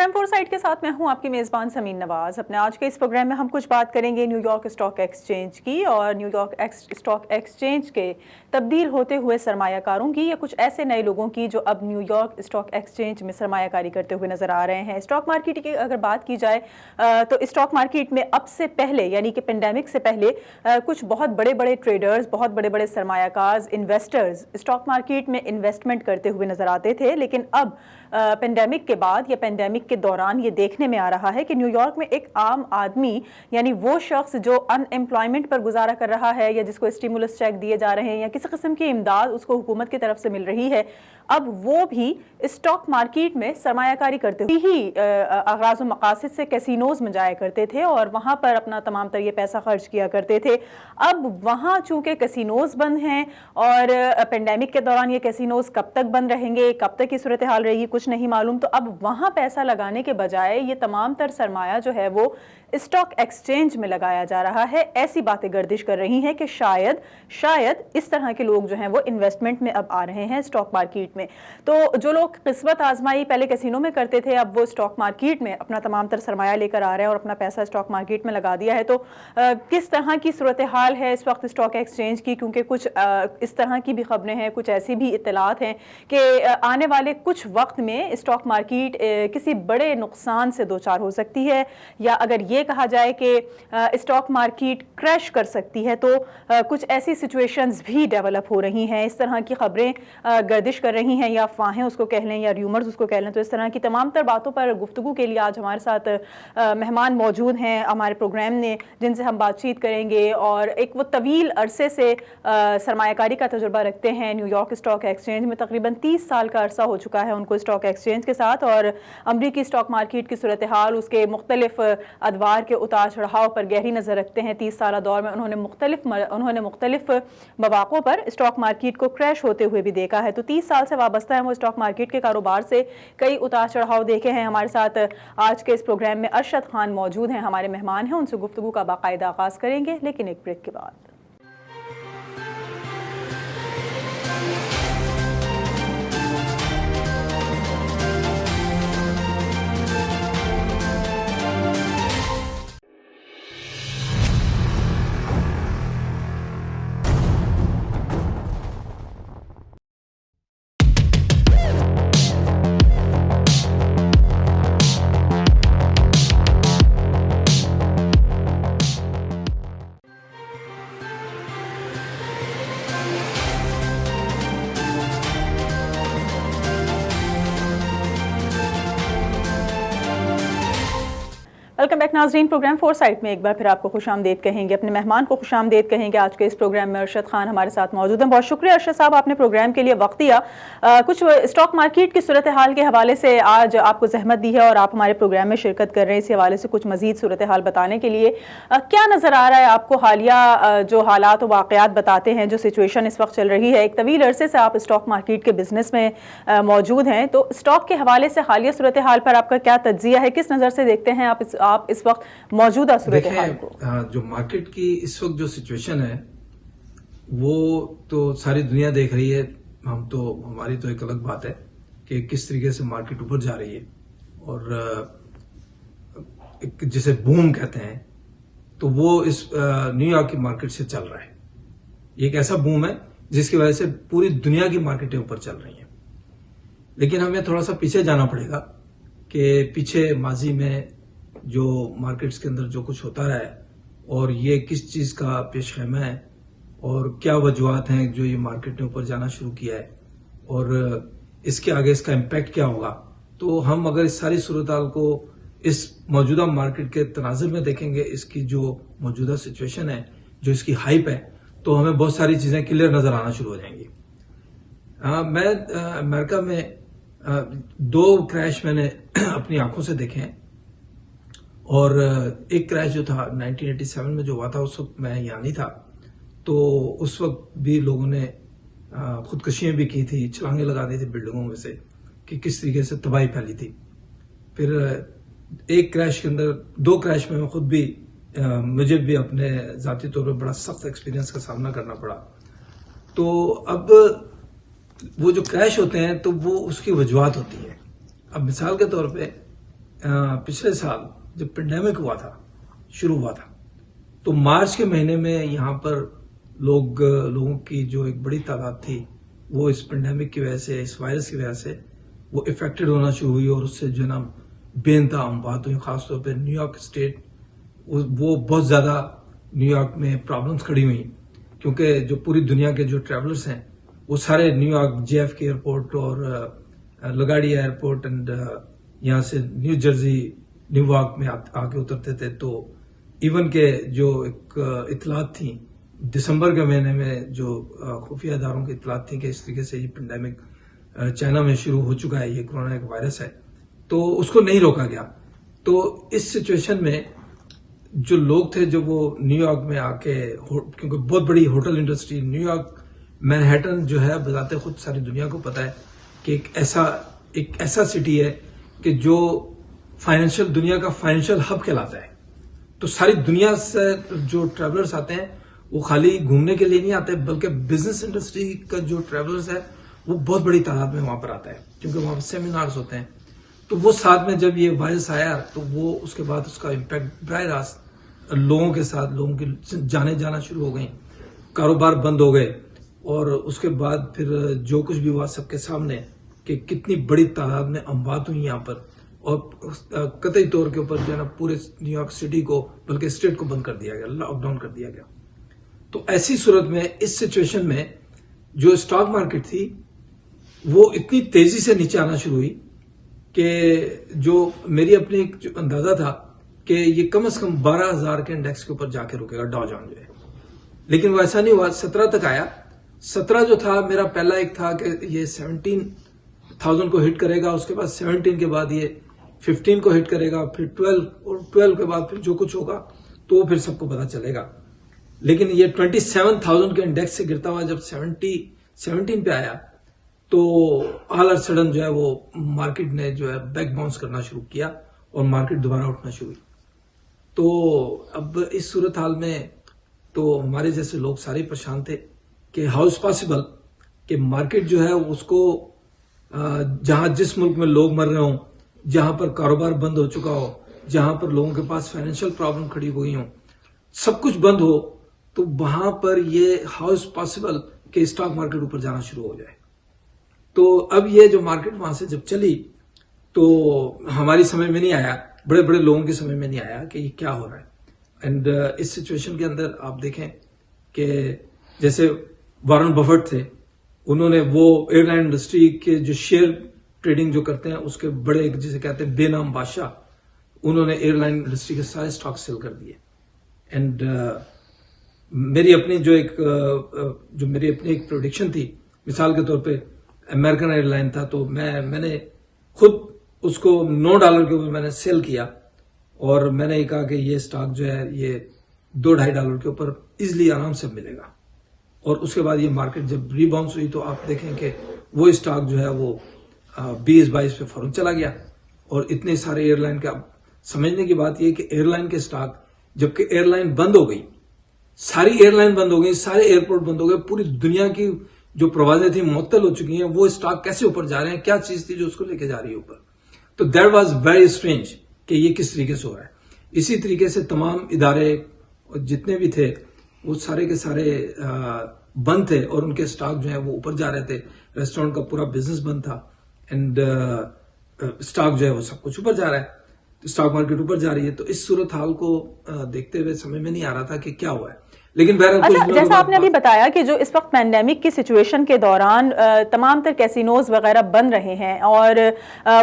Programme four site کے ساتھ میں ہوں آپ کی میزبان سمین نواز۔ اپنے آج کے اس پروگرام میں ہم کچھ بات کریں گے نیو یارک اسٹاک ایکسچینج کی اور نیو یارک اسٹاک ایکسچینج کے تبدیل ہوتے ہوئے سرمایہ کاروں کی یا کچھ ایسے نئے لوگوں کی جو اب نیو یارک اسٹاک ایکسچینج میں سرمایہ کاری کرتے ہوئے نظر آ رہے ہیں۔ اسٹاک مارکیٹ کی اگر بات کی جائے تو اسٹاک مارکیٹ میں اب سے پہلے یعنی کہ پینڈیمک سے پہلے کچھ بہت بڑے بڑے ٹریڈرز، بہت بڑے بڑے سرمایہ کار، انویسٹرز اسٹاک مارکیٹ میں انویسٹمنٹ کرتے ہوئے نظر آتے تھے، لیکن اب پینڈیمک کے بعد یا پینڈیمک کے دوران یہ دیکھنے میں آ رہا ہے کہ نیو یارک میں ایک عام آدمی یعنی وہ شخص جو ان ایمپلائمنٹ پر گزارا کر رہا ہے یا جس کو اسٹیمولس چیک دیے جا رہے ہیں یا کسی قسم کی امداد اس کو حکومت کی طرف سے مل رہی ہے، اب وہ بھی اسٹاک مارکیٹ میں سرمایہ کاری کرتے ہوئے ہی اغراض و مقاصد سے کیسینوز میں جایا کرتے تھے اور وہاں پر اپنا تمام تر یہ پیسہ خرچ کیا کرتے تھے۔ اب وہاں چونکہ کیسینوز بند ہیں اور پینڈیمک کے دوران یہ کیسینوز کب تک بند رہیں گے، کب تک یہ صورتحال رہے گی کچھ نہیں معلوم، تو اب وہاں پیسہ لگانے کے بجائے یہ تمام تر سرمایہ جو ہے وہ اسٹاک ایکسچینج میں لگایا جا رہا ہے۔ ایسی باتیں گردش کر رہی ہیں کہ شاید اس طرح کے لوگ جو ہیں وہ انویسٹمنٹ میں اب آ رہے ہیں اسٹاک مارکیٹ میں۔ تو جو لوگ قسمت آزمائی پہلے کیسینو میں کرتے تھے اب وہ اسٹاک مارکیٹ میں اپنا تمام تر سرمایہ لے کر آ رہے ہیں اور اپنا پیسہ اسٹاک مارکیٹ میں لگا دیا ہے۔ تو کس طرح کی صورتحال ہے اس وقت اسٹاک ایکسچینج کی، کیونکہ کچھ اس طرح کی بھی خبریں ہیں، کچھ ایسی بھی اطلاعات ہیں کہ آنے والے کچھ وقت میں اسٹاک مارکیٹ کسی بڑے نقصان سے دوچار ہو سکتی ہے، یا اگر یہ کہا جائے کہ اسٹاک مارکیٹ کریش کر سکتی ہے، تو کچھ ایسی سچویشنز بھی ڈیولپ ہو رہی ہیں۔ اس طرح کی خبریں گردش کر رہی ہیں یا افواہیں اس کو کہہ لیں یا ریومرز اس کو کہہ لیں۔ تو اس طرح کی تمام تر باتوں پر گفتگو کے لیے آج ہمارے ساتھ مہمان موجود ہیں ہمارے پروگرام میں، جن سے ہم بات چیت کریں گے اور ایک وہ طویل عرصے سے سرمایہ کاری کا تجربہ رکھتے ہیں نیو یارک اسٹاک ایکسچینج میں، تقریباً 30 سال کا عرصہ ہو چکا ہے ان کو اسٹاک ایکسچینج کے ساتھ، اور امریکی اسٹاک مارکیٹ کی صورتحال، اس کے مختلف ادوار کے اتار چڑھاؤ پر گہری نظر رکھتے ہیں۔ 30 سالہ دور میں انہوں نے مختلف مواقع پر اسٹاک مارکیٹ کو کریش ہوتے ہوئے بھی دیکھا ہے۔ تو 30 سال سے وابستہ ہیں وہ اسٹاک مارکیٹ کے کاروبار سے، کئی اتار چڑھاؤ دیکھے ہیں۔ ہمارے ساتھ آج کے اس پروگرام میں ارشد خان موجود ہیں، ہمارے مہمان ہیں، ان سے گفتگو کا باقاعدہ آغاز کریں گے لیکن ایک بریک کے بعد۔ ویلکم بیک ناظرین، پروگرام فور سائٹ میں ایک بار پھر آپ کو خوش آمدید کہیں گے، اپنے مہمان کو خوش آمدید کہیں گے۔ آج کے اس پروگرام میں ارشد خان ہمارے ساتھ موجود ہیں۔ بہت شکریہ ارشد صاحب، آپ نے پروگرام کے لیے وقت دیا، کچھ اسٹاک مارکیٹ کی صورتحال کے حوالے سے آج آپ کو زحمت دی ہے اور آپ ہمارے پروگرام میں شرکت کر رہے ہیں، اس حوالے سے کچھ مزید صورتحال بتانے کے لیے کیا نظر آ رہا ہے آپ کو؟ حالیہ جو حالات و واقعات بتاتے ہیں، جو سچویشن اس وقت چل رہی ہے، ایک طویل عرصے سے آپ اسٹاک مارکیٹ کے بزنس میں موجود ہیں، تو اسٹاک کے حوالے سے حالیہ صورتحال پر آپ کا کیا تجزیہ ہے؟ کس نظر سے دیکھتے ہیں آپ اس وقت موجودہ صورتحال کو؟ جو مارکیٹ کی اس وقت جو سچویشن ہے وہ تو ساری دنیا دیکھ رہی ہے، ہماری تو ایک الگ بات ہے کہ کس طریقے سے مارکیٹ اوپر جا رہی ہے، اور جسے بوم کہتے ہیں تو وہ اس نیو یارک کی مارکیٹ سے چل رہا ہے۔ یہ ایک ایسا بوم ہے جس کی وجہ سے پوری دنیا کی مارکیٹیں اوپر چل رہی ہیں، لیکن ہمیں تھوڑا سا پیچھے جانا پڑے گا کہ پیچھے ماضی میں جو مارکیٹس کے اندر جو کچھ ہوتا رہا ہے اور یہ کس چیز کا پیش خیمہ ہے اور کیا وجوہات ہیں جو یہ مارکیٹ نے اوپر جانا شروع کیا ہے اور اس کے آگے اس کا امپیکٹ کیا ہوگا۔ تو ہم اگر اس ساری صورتحال کو اس موجودہ مارکیٹ کے تناظر میں دیکھیں گے، اس کی جو موجودہ سچویشن ہے، جو اس کی ہائپ ہے، تو ہمیں بہت ساری چیزیں کلیئر نظر آنا شروع ہو جائیں گی۔ میں امریکہ میں 2 کریش میں نے اپنی آنکھوں سے دیکھے ہیں، اور ایک کریش جو تھا 1987 میں جو ہوا تھا، اس وقت میں یہاں نہیں تھا، تو اس وقت بھی لوگوں نے خودکشیاں بھی کی تھی، چھلانگیں لگا دی تھی بلڈنگوں میں سے، کہ کس طریقے سے تباہی پھیلی تھی۔ پھر ایک کریش کے اندر 2 کریش میں خود بھی مجھے بھی اپنے ذاتی طور پر بڑا سخت ایکسپیرینس کا سامنا کرنا پڑا۔ تو اب وہ جو کریش ہوتے ہیں تو وہ اس کی وجوہات ہوتی ہیں۔ اب مثال کے طور پہ پچھلے سال جب پینڈیمک ہوا تھا، شروع ہوا تھا، تو مارچ کے مہینے میں یہاں پر لوگوں کی جو ایک بڑی تعداد تھی وہ اس پینڈیمک کی وجہ سے، اس وائرس کی وجہ سے وہ افیکٹڈ ہونا شروع ہوئی، اور اس سے جو ہے نا بے انتہا اموات ہوئی. خاص طور پہ نیو یارک اسٹیٹ، وہ بہت زیادہ نیو یارک میں پرابلمس کھڑی ہوئی، کیونکہ جو پوری دنیا کے جو ٹریولرس ہیں وہ سارے نیو یارک جے ایف کے ایئرپورٹ اور لگاڑی ایئرپورٹ اینڈ یہاں سے نیو جرسی نیو یارک میں آ کے اترتے تھے. تو ایون کہ جو ایک اطلاعات تھیں دسمبر کے مہینے میں، جو خفیہ اداروں کی اطلاعات تھیں کہ اس طریقے سے یہ پینڈیمک چائنا میں شروع ہو چکا ہے، یہ کورونا ایک وائرس ہے، تو اس کو نہیں روکا گیا. تو اس سچویشن میں جو لوگ تھے جو وہ نیو یارک میں آ کے، کیونکہ بہت بڑی hotel industry new York Manhattan جو ہے بذات خود ساری دنیا کو پتا ہے کہ ایک ایسا سٹی ہے کہ جو دنیا کا فائنینشیل ہب کہلاتا ہے. تو ساری دنیا سے جو ٹریولرز آتے ہیں وہ خالی گھومنے کے لیے نہیں آتے، بلکہ بزنس انڈسٹری کا جو ٹریولرز ہے وہ بہت بڑی تعداد میں وہاں پر آتا ہے، کیونکہ وہاں پر سیمینارز ہوتے ہیں. تو وہ ساتھ میں جب یہ وائرس آیا تو وہ اس کے بعد اس کا امپیکٹ براہ راست لوگوں کے ساتھ، لوگوں کی جانیں جانا شروع ہو گئیں، کاروبار بند ہو گئے، اور اس کے بعد پھر جو کچھ بھی ہوا سب کے سامنے کہ کتنی بڑی تعداد میں اموات ہوئی یہاں پر، اور قطعی طور کے اوپر جو ہے نا پورے نیو یارک سٹی کو بلکہ اسٹیٹ کو بند کر دیا گیا، لاک ڈاؤن کر دیا گیا. تو ایسی صورت میں اس سچویشن میں جو اسٹاک مارکیٹ تھی وہ اتنی تیزی سے نیچے آنا شروع ہوئی کہ جو میری اپنی ایک جو اندازہ تھا کہ یہ کم از کم 12,000 کے انڈیکس کے اوپر جا کے رکے گا ڈاؤ جونز جو ہے. لیکن وہ ایسا نہیں ہوا، 17 تک آیا. 17 جو تھا میرا پہلا ایک تھا کہ یہ 17,000 کو ہٹ کرے گا، اس کے بعد 17 کے بعد یہ 15 کو ہٹ کرے گا، پھر 12 اور 12 کے بعد پھر جو کچھ ہوگا تو وہ پھر سب کو پتا چلے گا. لیکن یہ 27,000 کے انڈیکس سے گرتا ہوا جب 17 پہ آیا تو آل آف سڈن جو ہے وہ مارکیٹ نے جو ہے بیک باؤنس کرنا شروع کیا اور مارکیٹ دوبارہ اٹھنا شروع ہوئی. تو اب اس صورتحال میں تو ہمارے جیسے لوگ سارے پریشان تھے کہ ہاؤ از پاسبل کہ مارکیٹ جو ہے اس کو جہاں جس ملک میں لوگ مر رہے ہوں، جہاں پر کاروبار بند ہو چکا ہو، جہاں پر لوگوں کے پاس فائنینشیل پرابلم کھڑی ہوئی ہوں، سب کچھ بند ہو، تو وہاں پر یہ ہاؤ از پاسبل کہ اسٹاک مارکیٹ اوپر جانا شروع ہو جائے. تو اب یہ جو مارکیٹ وہاں سے جب چلی تو ہماری سمجھ میں نہیں آیا، بڑے بڑے لوگوں کی سمجھ میں نہیں آیا کہ یہ کیا ہو رہا ہے. اینڈ اس سچویشن کے اندر آپ دیکھیں کہ جیسے وارن بفٹ تھے، انہوں نے وہ ایئر لائن انڈسٹری کے جو شیئر ٹریڈنگ جو کرتے ہیں اس کے بڑے جسے کہتے ہیں بے نام بادشاہ، انہوں نے ایئر لائن انڈسٹری کے سارے سٹاک سیل کر دیے. اینڈ میری اپنی ایک پروڈکشن تھی، مثال کے طور پہ امریکن ایئر لائن تھا، تو میں نے خود اس کو $9 کے اوپر میں نے سیل کیا، اور میں نے یہ کہا کہ یہ سٹاک جو ہے یہ $2-2.5 کے اوپر ایزلی آرام سے ملے گا. اور اس کے بعد یہ مارکیٹ جب ری باؤنس ہوئی تو آپ دیکھیں کہ وہ سٹاک جو ہے وہ 20-22 پہ فوراً چلا گیا. اور اتنے سارے ایئر لائن کا سمجھنے کی بات یہ کہ ایئر لائن کے سٹاک، جبکہ ایئر لائن بند ہو گئی، ساری ایئر لائن بند ہو گئی، سارے ایئرپورٹ بند ہو گئے، پوری دنیا کی جو پروازیں تھیں معطل ہو چکی ہیں، وہ سٹاک کیسے اوپر جا رہے ہیں؟ کیا چیز تھی جو اس کو لے کے جا رہی ہے اوپر؟ تو دیٹ واز ویری اسٹرینج کہ یہ کس طریقے سے ہو رہا ہے. اسی طریقے سے تمام ادارے جتنے بھی تھے وہ سارے کے سارے بند تھے، اور ان کے سٹاک جو ہے وہ اوپر جا رہے تھے. ریسٹورینٹ کا پورا بزنس بند تھا، اینڈ سٹاک جو ہے وہ سب کچھ اوپر جا رہا ہے، سٹاک مارکیٹ اوپر جا رہی ہے. تو اس صورتحال کو دیکھتے ہوئے سمجھ میں نہیں آ رہا تھا کہ کیا ہوا ہے. لیکن بہرحال جیسا آپ نے ابھی بتایا کہ جو اس وقت پینڈیمک کی سچویشن کے دوران تمام تر کیسینوز وغیرہ بند رہے ہیں، اور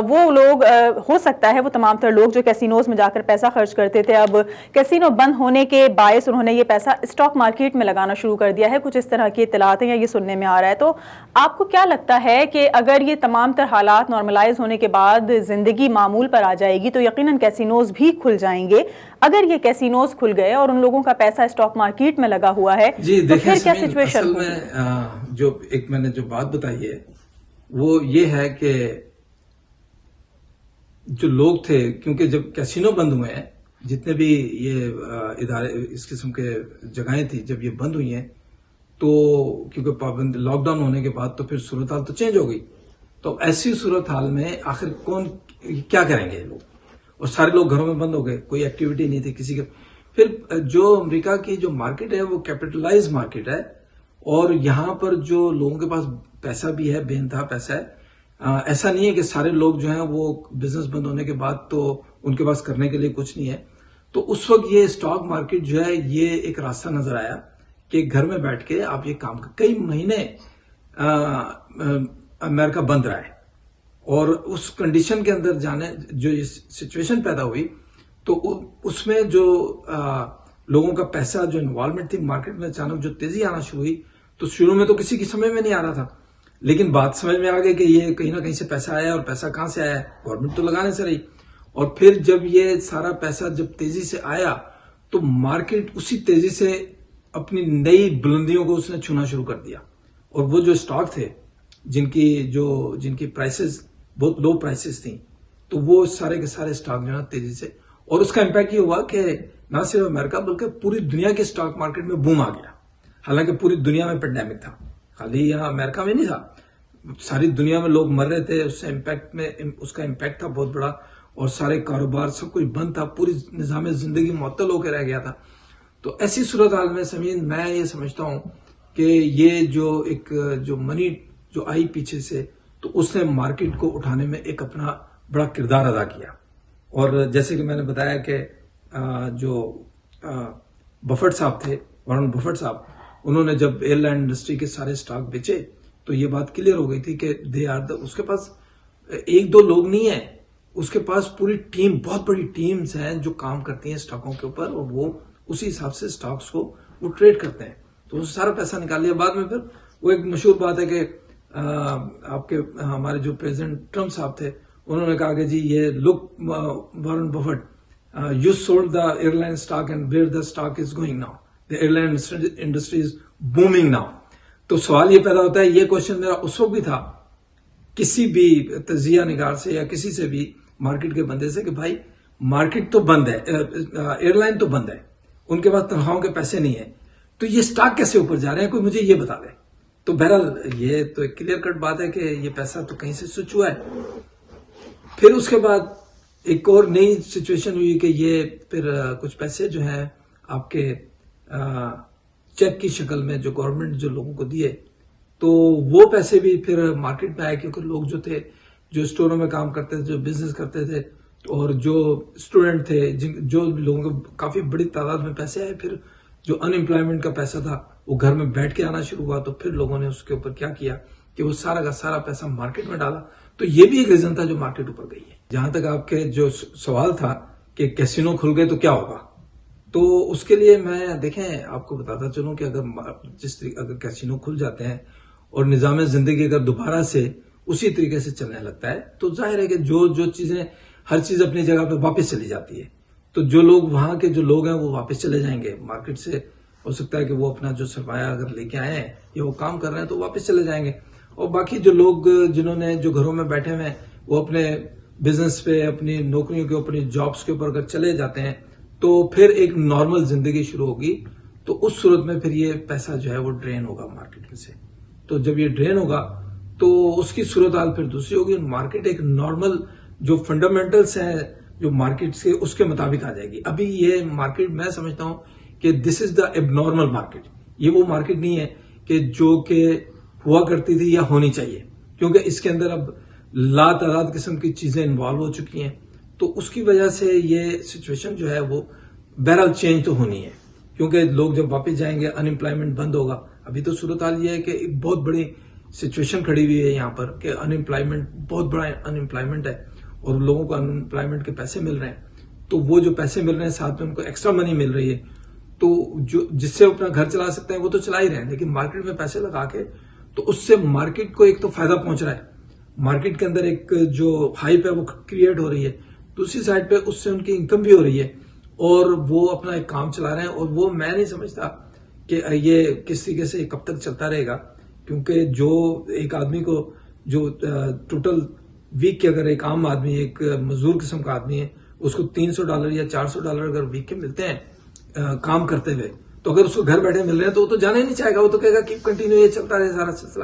وہ لوگ ہو سکتا ہے وہ تمام تر لوگ جو کیسینوز میں جا کر پیسہ خرچ کرتے تھے، اب کیسینو بند ہونے کے باعث انہوں نے یہ پیسہ اسٹاک مارکیٹ میں لگانا شروع کر دیا ہے. کچھ اس طرح کی اطلاعات ہیں یا یہ سننے میں آ رہا ہے. تو آپ کو کیا لگتا ہے کہ اگر یہ تمام تر حالات نارملائز ہونے کے بعد زندگی معمول پر آ جائے گی تو یقیناً کیسینوز بھی کھل جائیں گے؟ اگر یہ کیسینوز کھل گئے اور ان لوگوں کا پیسہ اسٹاک مارکیٹ میں لگا ہوا ہے تو پھر کیا سچویشن ہوگی؟ جو ایک میں نے جو بات بتائی ہے وہ یہ ہے کہ جو لوگ تھے، کیونکہ جب کیسینو بند ہوئے ہیں، جتنے بھی یہ ادارے اس قسم کے جگہیں تھیں جب یہ بند ہوئی ہیں، تو کیونکہ پابند لاک ڈاؤن ہونے کے بعد تو پھر صورتحال تو چینج ہو گئی. تو ایسی صورتحال میں آخر کون کیا کریں گے لوگ؟ اور سارے لوگ گھروں میں بند ہو گئے, کوئی ایکٹیویٹی نہیں تھی کسی کے. پھر جو امریکہ کی جو مارکیٹ ہے وہ کیپٹلائز مارکیٹ ہے, اور یہاں پر جو لوگوں کے پاس پیسہ بھی ہے, بے انتہا پیسہ ہے. ایسا نہیں ہے کہ سارے لوگ جو ہیں وہ بزنس بند ہونے کے بعد تو ان کے پاس کرنے کے لیے کچھ نہیں ہے. تو اس وقت یہ اسٹاک مارکیٹ جو ہے یہ ایک راستہ نظر آیا کہ گھر میں بیٹھ کے آپ یہ کام کر. کئی مہینے امریکہ بند رہا ہے, اور اس کنڈیشن کے اندر جانے جو سچویشن پیدا ہوئی تو اس میں جو لوگوں کا پیسہ جو انوالومنٹ تھی مارکیٹ میں, اچانک جو تیزی آنا شروع ہوئی تو شروع میں تو کسی کی سمجھ میں نہیں آ رہا تھا, لیکن بات سمجھ میں آ گئی کہ یہ کہیں نہ کہیں سے پیسہ آیا, اور پیسہ کہاں سے آیا, گورنمنٹ تو لگانے سے رہی. اور پھر جب یہ سارا پیسہ جب تیزی سے آیا تو مارکیٹ اسی تیزی سے اپنی نئی بلندیوں کو اس نے چھونا شروع کر دیا, اور وہ جو اسٹاک تھے جن کی پرائسز بہت لو پرائسز تھیں, تو وہ سارے کے سارے اسٹاک جو ہے تیزی سے, اور اس کا امپیکٹ یہ ہوا کہ نہ صرف امریکہ بلکہ پوری دنیا کے اسٹاک مارکیٹ میں بوم آ گیا. حالانکہ پوری دنیا میں پینڈیمک تھا, خالی یہاں امریکہ میں نہیں تھا, ساری دنیا میں لوگ مر رہے تھے, اس کا امپیکٹ تھا بہت بڑا, اور سارے کاروبار سب کچھ بند تھا, پوری نظام زندگی معطل ہو کے رہ گیا تھا. تو ایسی صورتحال میں سمین میں یہ سمجھتا ہوں کہ یہ جو منی جو آئی پیچھے سے, تو اس نے مارکیٹ کو اٹھانے میں ایک اپنا بڑا کردار ادا کیا. اور جیسے کہ میں نے بتایا کہ جو بفٹ صاحب تھے, وارن بفٹ صاحب, انہوں نے جب ایئر لائن انڈسٹری کے سارے سٹاک بیچے تو یہ بات کلیئر ہو گئی تھی کہ اس کے پاس ایک دو لوگ نہیں ہیں, اس کے پاس پوری ٹیم, بہت بڑی ٹیمز ہیں جو کام کرتی ہیں سٹاکوں کے اوپر, اور وہ اسی حساب سے سٹاکس کو وہ ٹریڈ کرتے ہیں. تو اس سے سارا پیسہ نکال لیا. بعد میں پھر وہ ایک مشہور بات ہے کہ آپ کے ہمارے جو پریزیڈنٹ ٹرمپ صاحب تھے, انہوں نے کہا کہ جی یہ look Warren Buffett, you sold the airline stock and where the stock is going now, the airline industry is booming now. تو سوال یہ پیدا ہوتا ہے, یہ کوشچن میرا اس وقت بھی تھا کسی بھی تجزیہ نگار سے یا کسی سے بھی مارکیٹ کے بندے سے, کہ بھائی مارکیٹ تو بند ہے, ایئر لائن تو بند ہے, ان کے پاس تنخواہوں کے پیسے نہیں ہیں, تو یہ اسٹاک کیسے اوپر جا رہے ہیں, کوئی مجھے یہ بتا دے. تو بہرحال یہ تو ایک کلیئر کٹ بات ہے کہ یہ پیسہ تو کہیں سے سوئچ ہوا ہے. پھر اس کے بعد ایک اور نئی سچویشن ہوئی کہ یہ پھر کچھ پیسے جو ہیں آپ کے چیک کی شکل میں جو گورنمنٹ جو لوگوں کو دیے, تو وہ پیسے بھی پھر مارکیٹ میں آئے, کیونکہ لوگ جو تھے جو اسٹوروں میں کام کرتے تھے, جو بزنس کرتے تھے, اور جو اسٹوڈنٹ تھے, جو لوگوں کو کافی بڑی تعداد میں پیسے آئے. پھر جو ان امپلائمنٹ کا پیسہ تھا وہ گھر میں بیٹھ کے آنا شروع ہوا, تو پھر لوگوں نے اس کے اوپر کیا کیا کہ وہ سارا کا سارا پیسہ مارکیٹ میں ڈالا. تو یہ بھی ایک ریزن تھا جو مارکیٹ اوپر گئی ہے. جہاں تک آپ کے جو سوال تھا کہ کیسینو کھل گئے تو کیا ہوگا, تو اس کے لیے میں دیکھیں آپ کو بتاتا چلوں کہ اگر کیسینو کھل جاتے ہیں اور نظام زندگی اگر دوبارہ سے اسی طریقے سے چلنے لگتا ہے, تو ظاہر ہے کہ جو چیزیں ہر چیز اپنی جگہ پہ واپس چلی جاتی ہے, تو جو لوگ وہاں کے جو لوگ ہیں وہ واپس چلے جائیں گے مارکیٹ سے. ہو سکتا ہے کہ وہ اپنا جو سرمایہ اگر لے کے آئے ہیں یا وہ کام کر رہے ہیں تو واپس چلے جائیں گے, اور باقی جو لوگ جنہوں نے جو گھروں میں بیٹھے ہوئے ہیں وہ اپنے بزنس پہ, اپنی نوکریوں کے, اپنی جابس کے اوپر اگر چلے جاتے ہیں تو پھر ایک نارمل زندگی شروع ہوگی. تو اس صورت میں پھر یہ پیسہ جو ہے وہ ڈرین ہوگا مارکیٹ میں سے. تو جب یہ ڈرین ہوگا تو اس کی صورتحال پھر دوسری ہوگی. مارکیٹ ایک نارمل جو فنڈامنٹلس ہیں جو مارکیٹ سے اس کے مطابق آ جائے گی. ابھی یہ مارکیٹ میں سمجھتا ہوں کہ دس از دا اب نارمل مارکیٹ. یہ وہ مارکیٹ نہیں ہے کہ جو کہ ہوا کرتی تھی یا ہونی چاہیے, کیونکہ اس کے اندر اب لا تعداد قسم کی چیزیں انوالو ہو چکی ہیں. تو اس کی وجہ سے یہ سچویشن جو ہے وہ بہرحال چینج تو ہونی ہے, کیونکہ لوگ جب واپس جائیں گے ان امپلائمنٹ بند ہوگا. ابھی تو صورتحال یہ ہے کہ ایک بہت بڑی سچویشن کھڑی ہوئی ہے یہاں پر کہ ان امپلائمنٹ, بہت بڑا ان امپلائمنٹ ہے, اور لوگوں کو ان امپلائمنٹ کے پیسے مل رہے ہیں. تو وہ جو پیسے مل رہے ہیں ساتھ میں ان کو ایکسٹرا منی مل رہی ہے, تو جس سے اپنا گھر چلا سکتے ہیں وہ تو چلا ہی رہے ہیں, لیکن مارکیٹ میں پیسے لگا کے تو اس سے مارکیٹ کو ایک تو فائدہ پہنچ رہا ہے, مارکیٹ کے اندر ایک جو ہائپ ہے وہ کریٹ ہو رہی ہے, دوسری سائڈ پہ اس سے ان کی انکم بھی ہو رہی ہے, اور وہ اپنا ایک کام چلا رہے ہیں. اور وہ میں نہیں سمجھتا کہ یہ کس طریقے سے کب تک چلتا رہے گا, کیونکہ جو ایک آدمی کو جو ٹوٹل ویک کے اگر ایک عام آدمی, ایک مزدور قسم کا آدمی ہے, اس کو $300 یا $400 اگر ویک کے ملتے ہیں کام کرتے ہوئے, تو اگر اس کو گھر بیٹھے مل رہے ہیں تو وہ تو جانا ہی نہیں چاہے گا, وہ تو کہے گا کیپ کنٹینیو, یہ چلتا رہے سارا سلسلہ.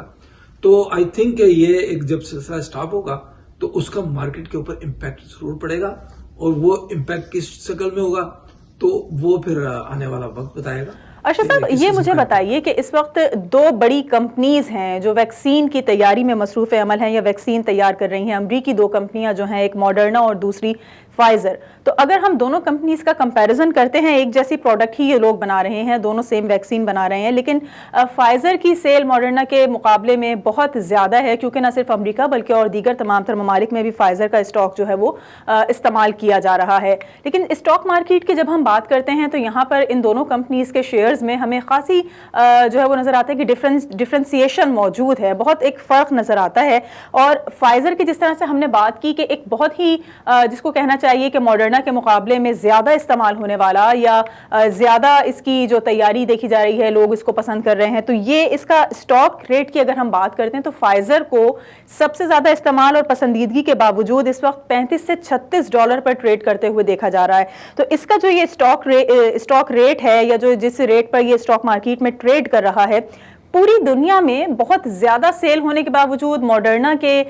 تو آئی تھنک کہ یہ ایک جب سلسلہ سٹاپ ہوگا تو اس کا مارکیٹ کے اوپر امپیکٹ ضرور پڑے گا, اور وہ امپیکٹ کس شکل میں ہوگا تو وہ پھر آنے والا وقت بتائے گا. ارشد صاحب یہ مجھے بتائیے کہ اس وقت دو بڑی کمپنیز ہیں جو ویکسین کی تیاری میں مصروف عمل ہیں یا ویکسین تیار کر رہی ہیں. امریکی دو کمپنیاں جو ہیں, ایک ماڈرنا اور دوسری فائزر. تو اگر ہم دونوں کمپنیز کا کمپیریزن کرتے ہیں, ایک جیسی پروڈکٹ ہی یہ لوگ بنا رہے ہیں, دونوں سیم ویکسین بنا رہے ہیں, لیکن فائزر کی سیل ماڈرنا کے مقابلے میں بہت زیادہ ہے, کیونکہ نہ صرف امریکہ بلکہ اور دیگر تمام تر ممالک میں بھی فائزر کا اسٹاک جو ہے وہ استعمال کیا جا رہا ہے. لیکن اسٹاک مارکیٹ کی جب ہم بات کرتے ہیں تو یہاں پر ان دونوں کمپنیز کے شیئرز میں ہمیں خاصی جو ہے وہ نظر آتا ہے کہ ڈفرینسیشن موجود ہے, بہت ایک فرق نظر آتا ہے. اور فائزر کی جس طرح سے ہم نے بات کی کہ ایک بہت ہی جس کو کہنا چاہیے کہ ماڈرنا کے مقابلے میں زیادہ استعمال ہونے والا یا زیادہ اس کی جو تیاری دیکھی جا رہی ہے, لوگ اس کو پسند کر رہے ہیں, تو یہ اس کا اسٹاک ریٹ کی اگر ہم بات کرتے ہیں تو فائزر کو سب سے زیادہ استعمال اور پسندیدگی کے باوجود اس وقت $35 سے $36 پر ٹریڈ کرتے ہوئے دیکھا جا رہا ہے. تو اس کا جو یہ اسٹاک ریٹ ہے یا جو جس ریٹ پر یہ اسٹاک مارکیٹ میں ٹریڈ کر رہا ہے, پوری دنیا میں بہت زیادہ سیل ہونے کے باوجود ماڈرنا کے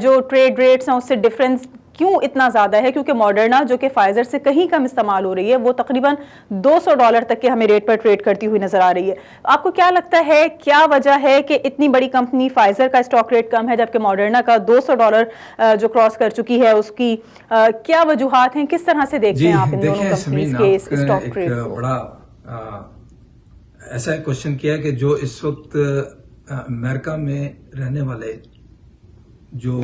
جو ٹریڈ ریٹس ہیں اس سے ڈفرینس کیوں اتنا زیادہ ہے؟ کیونکہ ماڈرنا جو کہ فائزر سے کہیں کم استعمال ہو رہی ہے وہ تقریباً $200 تک کے ہمیں ریٹ پر ٹریڈ کرتی ہوئی نظر آ رہی ہے. آپ کو کیا لگتا ہے کیا وجہ ہے کہ اتنی بڑی کمپنی فائزر کا اسٹاک ریٹ کم ہے جبکہ ماڈرنا کا $200 جو کراس کر چکی ہے, اس کی کیا وجوہات ہیں؟ کس طرح سے دیکھتے ہیں آپ ان دونوں کمپنیز کے اسٹاک ریٹ کو؟ بڑا ایسا کوشچن کیا کہ جو اس وقت امریکہ میں رہنے والے جو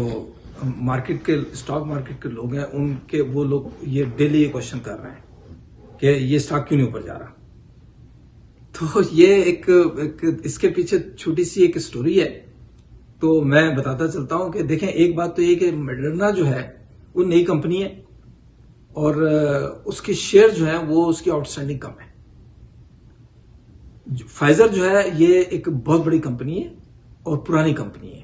مارکیٹ کے اسٹاک مارکیٹ کے لوگ ہیں, ان کے وہ لوگ یہ ڈیلی یہ کوشچن کر رہے ہیں کہ یہ اسٹاک کیوں نہیں اوپر جا رہا. تو یہ ایک اس کے پیچھے چھوٹی سی ایک اسٹوری ہے, تو میں بتاتا چلتا ہوں کہ دیکھیں, ایک بات تو یہ کہ ماڈرنا جو ہے وہ نئی کمپنی ہے اور اس کی شیئر جو ہے وہ اس کی آؤٹ اسٹینڈنگ کم ہے. فائزر جو ہے یہ ایک بہت بڑی کمپنی ہے اور پرانی کمپنی ہے,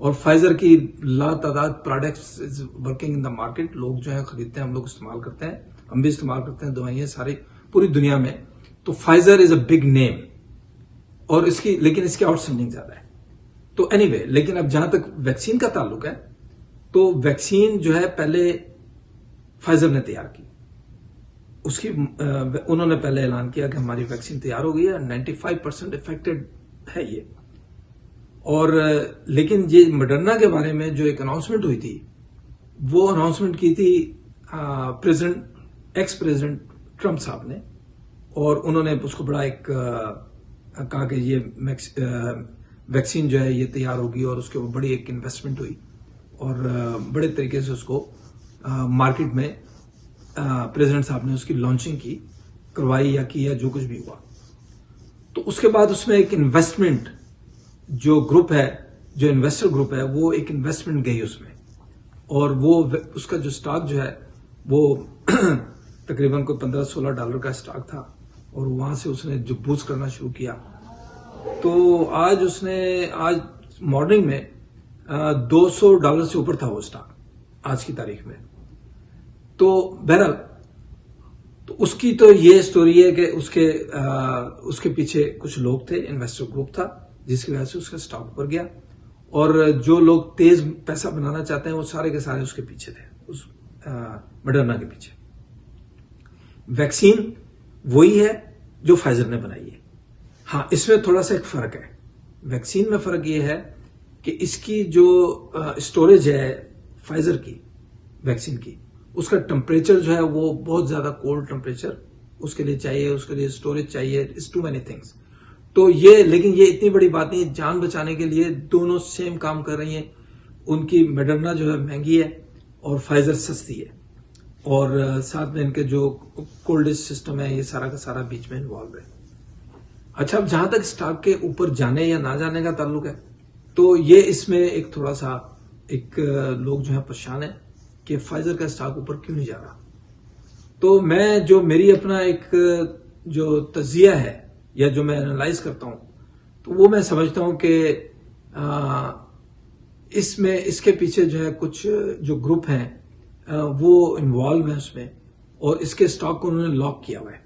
اور فائزر کی لا تعداد products working in the market, لوگ جو ہے خریدتے ہیں, ہم لوگ استعمال کرتے ہیں, ہم بھی استعمال کرتے ہیں, دوائیں ساری پوری دنیا میں. تو Pfizer is a big name اور اس کی لیکن اس کی آؤٹ اسٹینڈنگ زیادہ ہے. تو اینی وے, لیکن اب جہاں تک ویکسین کا تعلق ہے تو ویکسین جو ہے پہلے فائزر نے تیار کی, اس کی انہوں نے پہلے اعلان کیا کہ ہماری ویکسین تیار ہو گئی ہے, 95% افیکٹڈ ہے یہ. اور لیکن یہ ماڈرنا کے بارے میں جو ایک اناؤنسمنٹ ہوئی تھی وہ اناؤنسمنٹ کی تھی ایکس پریزیڈنٹ ٹرمپ صاحب نے, اور انہوں نے اس کو بڑا ایک کہا کہ یہ ویکسین جو ہے یہ تیار ہوگی, اور اس کے اوپر بڑی ایک انویسٹمنٹ ہوئی اور بڑے طریقے سے اس کو مارکیٹ میں پریزیڈنٹ صاحب نے اس کی لانچنگ کروائی یا کی یا جو کچھ بھی ہوا. تو اس کے بعد اس میں ایک انویسٹمنٹ جو گروپ ہے, جو انویسٹر گروپ ہے, وہ ایک انویسٹمنٹ گئی اس میں, اور وہ اس کا جو سٹاک جو ہے وہ تقریباً کوئی $15-16 کا سٹاک تھا, اور وہاں سے اس نے جو بوسٹ کرنا شروع کیا. تو آج اس نے مارننگ میں $200 سے اوپر تھا وہ سٹاک آج کی تاریخ میں. تو بہرحال تو اس کی تو یہ سٹوری ہے کہ اس کے پیچھے کچھ لوگ تھے, انویسٹر گروپ تھا, جس کی وجہ سے اس کا سٹاک اوپر گیا, اور جو لوگ تیز پیسہ بنانا چاہتے ہیں وہ سارے کے سارے اس کے پیچھے تھے, اس ماڈرنا کے پیچھے. ویکسین وہی ہے جو فائزر نے بنائی ہے. ہاں, اس میں تھوڑا سا ایک فرق ہے. ویکسین میں فرق یہ ہے کہ اس کی جو اسٹوریج ہے فائزر کی ویکسین کی, اس کا ٹمپریچر جو ہے وہ بہت زیادہ کولڈ ٹمپریچر اس کے لیے چاہیے, اس کے لیے اسٹوریج چاہیے, اٹس ٹو مینی تھنگس. تو یہ لیکن یہ اتنی بڑی بات نہیں, جان بچانے کے لیے دونوں سیم کام کر رہی ہیں. ان کی ماڈرنا جو ہے مہنگی ہے اور فائزر سستی ہے, اور ساتھ میں ان کے جو کولڈ سسٹم ہے یہ سارا کا سارا بیچ میں انوالو ہے. اچھا, اب جہاں تک اسٹاک کے اوپر جانے یا نہ جانے کا تعلق ہے تو یہ اس میں ایک تھوڑا سا ایک لوگ جو ہے پریشان ہیں کہ فائزر کا اسٹاک اوپر کیوں نہیں جا رہا. تو میں جو میری اپنا ایک جو تجزیہ ہے یا جو میں انالائز کرتا ہوں تو وہ میں سمجھتا ہوں کہ اس کے پیچھے جو ہے کچھ جو گروپ ہیں وہ انوالو ہیں اس میں, اور اس کے اسٹاک کو انہوں نے لاک کیا ہوا ہے.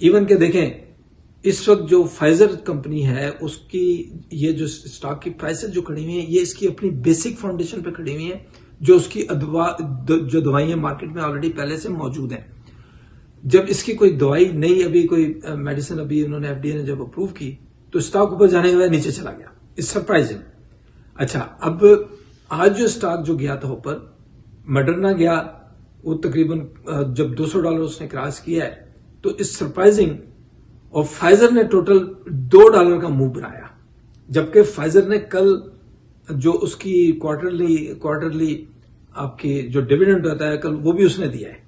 ایون کہ دیکھیں اس وقت جو فائزر کمپنی ہے اس کی یہ جو اسٹاک کی پرائسز جو کھڑی ہوئی ہیں یہ اس کی اپنی بیسک فاؤنڈیشن پہ کھڑی ہوئی ہیں, جو اس کی جو دوائیں مارکیٹ میں آلریڈی پہلے سے موجود ہیں. جب اس کی کوئی دوائی نئی ابھی کوئی میڈیسن ابھی انہوں نے ایف ڈی اے نے جب اپروو کی تو اسٹاک اوپر جانے کے بعد نیچے چلا گیا. It's surprising. اچھا اب آج جو اسٹاک جو گیا تھا اوپر, مڈرنا گیا, وہ تقریباً جب $200 اس نے کراس کیا ہے تو اس سرپرائزنگ, اور فائزر نے ٹوٹل $2 کا موو بنایا, جبکہ فائزر نے کل جو اس کی کوارٹرلی آپ کی جو ڈیویڈنڈ ہوتا ہے کل وہ بھی اس نے دیا ہے.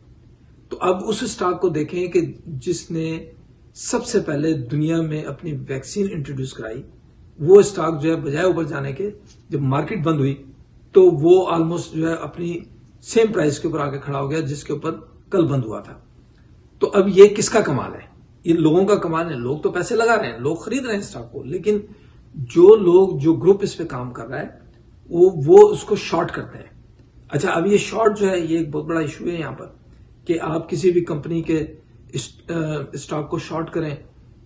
تو اب اس اسٹاک کو دیکھیں کہ جس نے سب سے پہلے دنیا میں اپنی ویکسین انٹروڈیوس کرائی, وہ اسٹاک جو ہے بجائے اوپر جانے کے جب مارکیٹ بند ہوئی تو وہ آلموسٹ جو ہے اپنی سیم پرائز کے اوپر آ کے کھڑا ہو گیا جس کے اوپر کل بند ہوا تھا. تو اب یہ کس کا کمال ہے؟ یہ لوگوں کا کمال ہے. لوگ تو پیسے لگا رہے ہیں, لوگ خرید رہے ہیں اسٹاک کو, لیکن جو گروپ اس پہ کام کر رہا ہے وہ اس کو شارٹ کرتے ہیں. اچھا اب یہ شارٹ جو ہے یہ ایک بہت بڑا ایشو ہے یہاں پر کہ آپ کسی بھی کمپنی کے اسٹاک کو شارٹ کریں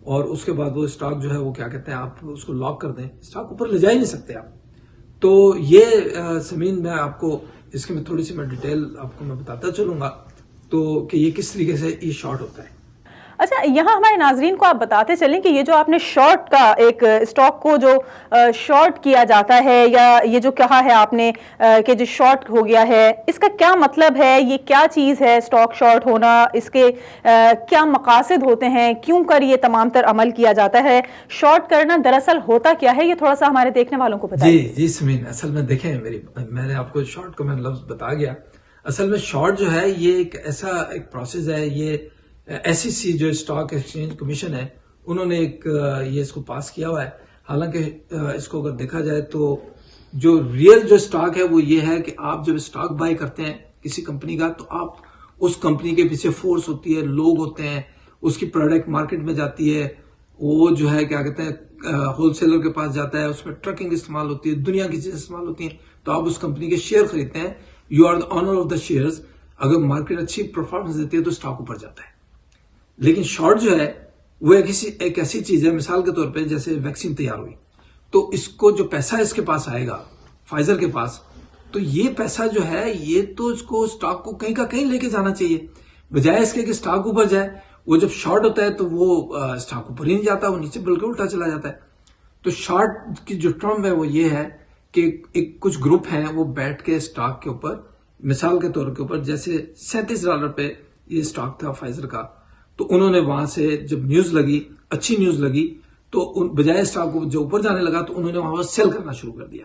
اور اس کے بعد وہ اسٹاک جو ہے وہ کیا کہتے ہیں آپ اس کو لاک کر دیں, اسٹاک اوپر لے جا ہی نہیں سکتے آپ. تو یہ سمین میں آپ کو اس کے میں تھوڑی سی میں ڈیٹیل آپ کو میں بتاتا چلوں گا تو کہ یہ کس طریقے سے یہ شارٹ ہوتا ہے. اچھا یہاں ہمارے ناظرین کو آپ بتاتے چلیں کہ یہ جو آپ نے شارٹ کا ایک اسٹاک کو جو شارٹ کیا جاتا ہے یا یہ جو کہا ہے آپ نے کہ جو شارٹ ہو گیا ہے, اس کا کیا مطلب ہے, یہ کیا چیز ہے اسٹاک شارٹ ہونا, اس کے کیا مقاصد ہوتے ہیں, کیوں کر یہ تمام تر عمل کیا جاتا ہے, شارٹ کرنا دراصل ہوتا کیا ہے, یہ تھوڑا سا ہمارے دیکھنے والوں کو بتائیے. جی سمین, اصل میں دیکھیں میں نے آپ کو شارٹ کا میں لفظ بتا گیا. اصل میں شارٹ جو ہے یہ ایک ایسا ایک پروسیس ہے. یہ SEC جو اسٹاک ایکسچینج کمیشن ہے انہوں نے ایک یہ اس کو پاس کیا ہوا ہے. حالانکہ اس کو اگر دیکھا جائے تو جو ریئل جو اسٹاک ہے وہ یہ ہے کہ آپ جب اسٹاک بائی کرتے ہیں کسی کمپنی کا تو آپ اس کمپنی کے پیچھے فورس ہوتی ہے, لوگ ہوتے ہیں, اس کی پروڈکٹ مارکیٹ میں جاتی ہے, وہ جو ہے کیا کہتے ہیں ہول سیلر کے پاس جاتا ہے, اس میں ٹرکنگ استعمال ہوتی ہے, دنیا کی چیزیں استعمال ہوتی ہیں, تو آپ اس کمپنی کے شیئر خریدتے ہیں. You are the owner of the shares. اگر مارکیٹ اچھی پرفارمنس دیتی ہے تو اسٹاک اوپر جاتا ہے. لیکن شارٹ جو ہے وہ ایک ایسی چیز ہے, مثال کے طور پہ جیسے ویکسین تیار ہوئی تو اس کو جو پیسہ اس کے پاس آئے گا فائزر کے پاس, تو یہ پیسہ جو ہے یہ تو اس کو اسٹاک کو کہیں کا کہیں لے کے جانا چاہیے, بجائے اس کے کہ اسٹاک اوپر جائے. وہ جب شارٹ ہوتا ہے تو وہ اسٹاک اوپر ہی نہیں جاتا, وہ نیچے بلکہ الٹا چلا جاتا ہے. تو شارٹ کی جو ٹرم ہے وہ یہ ہے کہ ایک کچھ گروپ ہیں وہ بیٹھ کے اسٹاک کے اوپر, مثال کے طور کے اوپر جیسے $37 پہ یہ اسٹاک تھا فائزر کا, تو انہوں نے وہاں سے جب نیوز لگی, اچھی نیوز لگی, تو بجائے اسٹاک کو جو اوپر جانے لگا تو انہوں نے وہاں پر سیل کرنا شروع کر دیا.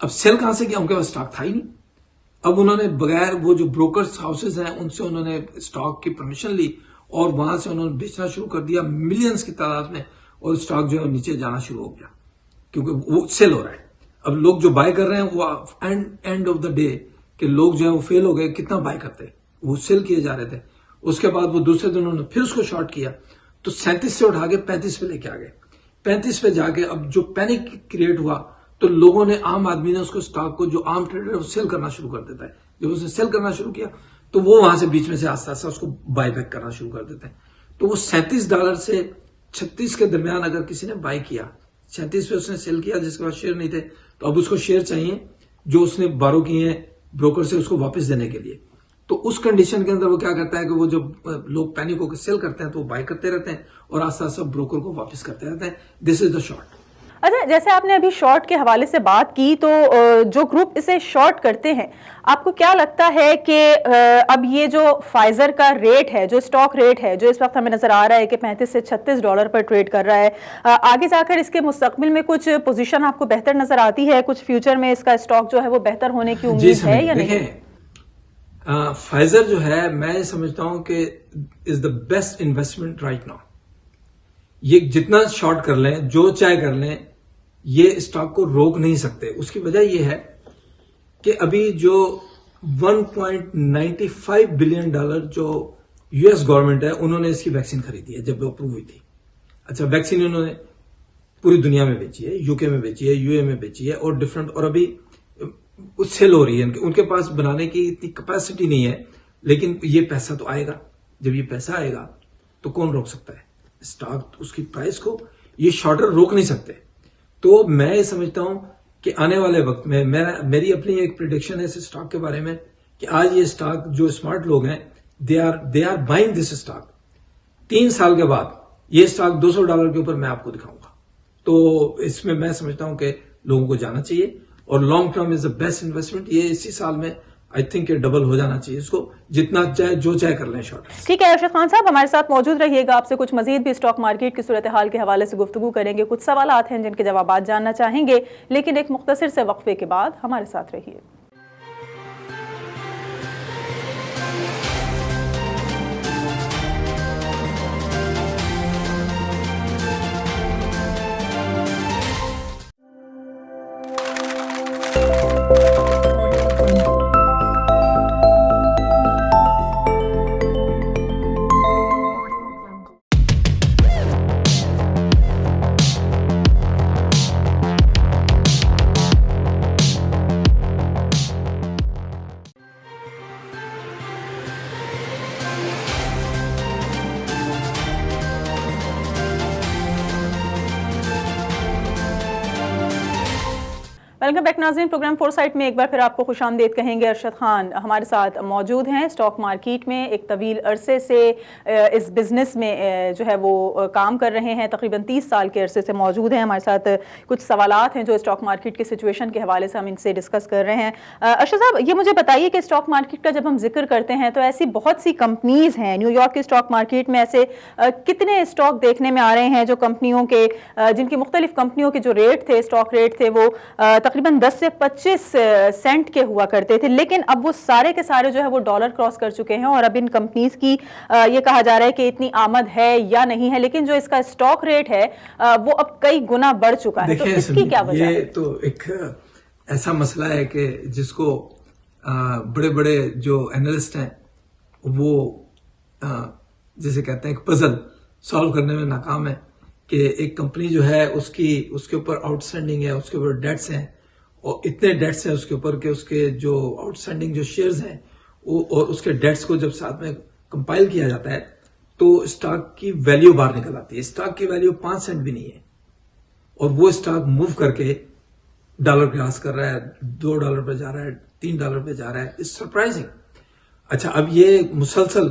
اب سیل کہاں سے کیا, ان کے پاس اسٹاک تھا ہی نہیں. اب انہوں نے بغیر وہ جو بروکرز ہاؤسز ہیں ان سے انہوں نے اسٹاک کی پرمیشن لی اور وہاں سے انہوں نے بیچنا شروع کر دیا ملینز کی تعداد میں, اور اسٹاک جو ہے نیچے جانا شروع ہو گیا کیونکہ وہ سیل ہو رہا ہے. اب لوگ جو بائی کر رہے ہیں وہ اینڈ آف دا ڈے کہ لوگ جو ہے وہ فیل ہو گئے, کتنا بائی کرتے, وہ سیل کیے جا رہے تھے. اس کے بعد وہ دوسرے دن انہوں نے پھر اس کو شارٹ کیا تو 37 سے اٹھا کے 35 پہ لے کے آ گئے. 35 پہ جا کے اب جو پینک کریٹ ہوا تو لوگوں نے, عام آدمی نے اس کو اسٹاک کو, جو عام ٹریڈر ہے وہ سیل کرنا شروع کر دیتا ہے. جب اس نے سیل کرنا شروع کیا تو وہ وہاں سے بیچ میں سے آستہ آستہ اس کو بائی بیک کرنا شروع کر دیتے ہیں. تو وہ $37 سے 36 کے درمیان اگر کسی نے بائی کیا, 36 پہ اس نے سیل کیا, جس کے پاس شیئر نہیں تھے, تو اب اس کو شیئر چاہیے جو اس نے بارو کیے ہیں بروکر سے اس کو واپس دینے کے لیے. تو اس کنڈیشن کے اندر وہ کیا کرتا ہے کہ وہ جب لوگ پینک ہو کے سیل کرتے ہیں تو وہ بائی کرتے رہتے ہیں اور آستہ آستہ بروکر کو واپس کرتے رہتے ہیں. دس از دا شارٹ. اچھا جیسے آپ نے ابھی شارٹ کے حوالے سے بات کی, تو جو گروپ اسے شارٹ کرتے ہیں, آپ کو کیا لگتا ہے کہ اب یہ جو فائزر کا ریٹ ہے, جو اسٹاک ریٹ ہے, جو اس وقت ہمیں نظر آ رہا ہے کہ $35 سے $36 پر ٹریڈ کر رہا ہے, آگے جا کر اس کے مستقبل میں کچھ پوزیشن آپ کو بہتر نظر آتی ہے, کچھ فیوچر میں اس کا اسٹاک جو ہے وہ بہتر ہونے کی امید ہے یا نہیں؟ فائزر جو ہے میں سمجھتا ہوں کہ is the best investment right now. یہ جتنا شارٹ کر لیں, جو چاہے کر لیں, یہ اسٹاک کو روک نہیں سکتے. اس کی وجہ یہ ہے کہ ابھی جو $1.95 بلین جو US گورنمنٹ ہے انہوں نے اس کی ویکسین خریدی ہے جب وہ اپروو ہوئی تھی. اچھا ویکسین انہوں نے پوری دنیا میں بیچی ہے, UK میں بیچی ہے, UAE میں بیچی ہے, اور ڈفرنٹ, اور ابھی سیل ہو رہی ہے. ان کے پاس بنانے کی اتنی کیپیسٹی نہیں ہے, لیکن یہ پیسہ تو آئے گا. جب یہ پیسہ آئے گا تو کون روک سکتا ہے اسٹاک, اس کی پرائس کو یہ شارٹر روک نہیں سکتے. تو میں یہ سمجھتا ہوں کہ آنے والے وقت میں میری اپنی ایک پریڈکشن ہے اس اسٹاک کے بارے میں کہ آج یہ اسٹاک جو اسمارٹ لوگ ہیں they are buying this stock. 3 سال کے بعد یہ اسٹاک $200 کے اوپر میں آپ کو دکھاؤں گا. تو اس میں سمجھتا ہوں کہ لوگوں کو جانا چاہیے اور long term is the best investment. یہ اسی سال میں آئی تھنک یہ ڈبل ہو جانا چاہیے. اس کو جتنا چاہے جو چاہے کر لیں شارٹ. ٹھیک ہے ارشد خان صاحب ہمارے ساتھ موجود رہیے گا. آپ سے کچھ مزید بھی اسٹاک مارکیٹ کی صورتحال کے حوالے سے گفتگو کریں گے. کچھ سوالات ہیں جن کے جوابات جاننا چاہیں گے لیکن ایک مختصر سے وقفے کے بعد ہمارے ساتھ رہیے. ویلکم بیک ناظرین. پروگرام فور سائٹ میں ایک بار پھر آپ کو خوش آمدید کہیں گے. ارشد خان ہمارے ساتھ موجود ہیں. اسٹاک مارکیٹ میں ایک طویل عرصے سے اس بزنس میں جو ہے وہ کام کر رہے ہیں. تقریباً 30 سال کے عرصے سے موجود ہیں. ہمارے ساتھ کچھ سوالات ہیں جو اسٹاک مارکیٹ کی سچویشن کے حوالے سے ہم ان سے ڈسکس کر رہے ہیں. ارشد صاحب یہ مجھے بتائیے کہ اسٹاک مارکیٹ کا جب ہم ذکر کرتے ہیں تو ایسی بہت سی کمپنیز ہیں نیو یارک کے اسٹاک مارکیٹ میں. ایسے کتنے اسٹاک دیکھنے میں آ رہے ہیں جو کمپنیوں کے جن کی مختلف کمپنیوں کے جو ریٹ تھے اسٹاک ریٹ تھے وہ تقریباً 10 سے 25 سینٹ کے ہوا کرتے تھے, لیکن اب وہ سارے کے سارے جو ہے وہ ڈالر کراس کر چکے ہیں اور اب ان کمپنیز کی یہ کہا جا رہا ہے کہ اتنی آمد ہے یا نہیں ہے, لیکن جو اس کا اسٹاک ریٹ ہے وہ اب کئی گنا بڑھ چکا ہے. تو اس کی کیا وجہ ہے؟ یہ تو ایک ایسا مسئلہ ہے کہ جس کو بڑے بڑے جو اینالسٹ ہیں وہ جسے کہتے ہیں ایک پزل سالو کرنے میں ناکام ہے کہ ایک کمپنی جو ہے اس کے اوپر آؤٹ اسٹینڈنگ ہے, اس کے اوپر ڈیٹس ہیں اور اتنے ڈیٹس ہیں اس کے اوپر کہ اس کے جو آؤٹ اسٹینڈنگ جو شیئرز ہیں اور اس کے ڈیٹس کو جب ساتھ میں کمپائل کیا جاتا ہے تو اسٹاک کی ویلیو باہر نکل آتی ہے. اسٹاک کی ویلیو 5 سینٹ بھی نہیں ہے اور وہ اسٹاک موو کر کے ڈالر کراس کر رہا ہے, $2 پہ جا رہا ہے, $3 پہ جا رہا ہے. It's surprising. اچھا اب یہ مسلسل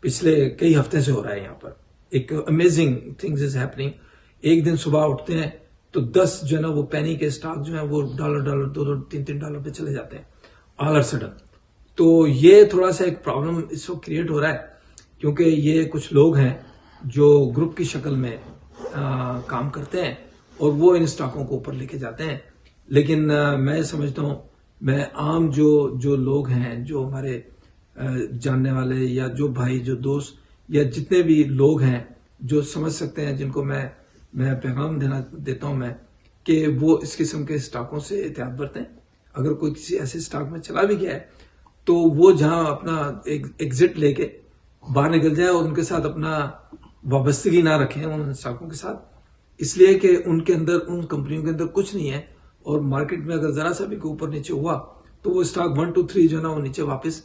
پچھلے کئی ہفتے سے ہو رہا ہے. یہاں پر ایک امیزنگ تھنگز از ہیپننگ. ایک دن صبح اٹھتے ہیں تو 10 جو ہے نا وہ پینی کے اسٹاک جو ہیں وہ $1, $2, $3 پہ چلے جاتے ہیں آل آر سڈن. تو یہ تھوڑا سا ایک پرابلم اس وقت کریٹ ہو رہا ہے کیونکہ یہ کچھ لوگ ہیں جو گروپ کی شکل میں کام کرتے ہیں اور وہ ان اسٹاکوں کو اوپر لے کے جاتے ہیں. لیکن میں سمجھتا ہوں میں عام جو لوگ ہیں جو ہمارے جاننے والے یا جو بھائی جو دوست یا جتنے بھی لوگ ہیں جو سمجھ سکتے ہیں, جن کو میں پیغام دیتا ہوں میں کہ وہ اس قسم کے اسٹاکوں سے احتیاط برتیں. اگر کوئی کسی ایسے اسٹاک میں چلا بھی گیا ہے تو وہ جہاں اپنا ایگزٹ لے کے باہر نکل جائے اور ان کے ساتھ اپنا وابستگی نہ رکھیں ان اسٹاکوں کے ساتھ, اس لیے کہ ان کے اندر ان کمپنیوں کے اندر کچھ نہیں ہے اور مارکیٹ میں اگر ذرا سا بھی کوئی اوپر نیچے ہوا تو وہ اسٹاک 1 2 3 جو ہے نا وہ نیچے واپس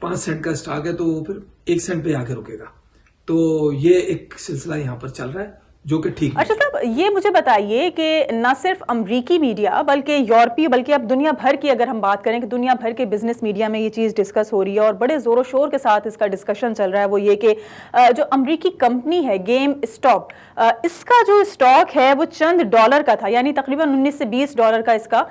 5 سینٹ کا اسٹاک ہے تو وہ پھر 1 سینٹ پہ آ کے رکے گا. تو یہ ایک سلسلہ یہاں پر چل رہا ہے جو کہ ٹھیک. اچھا صاحب یہ مجھے بتائیے کہ نہ صرف امریکی میڈیا بلکہ یورپی بلکہ اب دنیا بھر کی اگر ہم بات کریں کہ دنیا بھر کے بزنس میڈیا میں یہ چیز ڈسکس ہو رہی ہے اور بڑے زور و شور کے ساتھ اس کا ڈسکشن چل رہا ہے, وہ یہ کہ جو امریکی کمپنی ہے گیم اسٹاپ, اس کا جو اسٹاک ہے وہ چند ڈالر کا تھا, یعنی تقریباً $19 سے $20 کا اس کا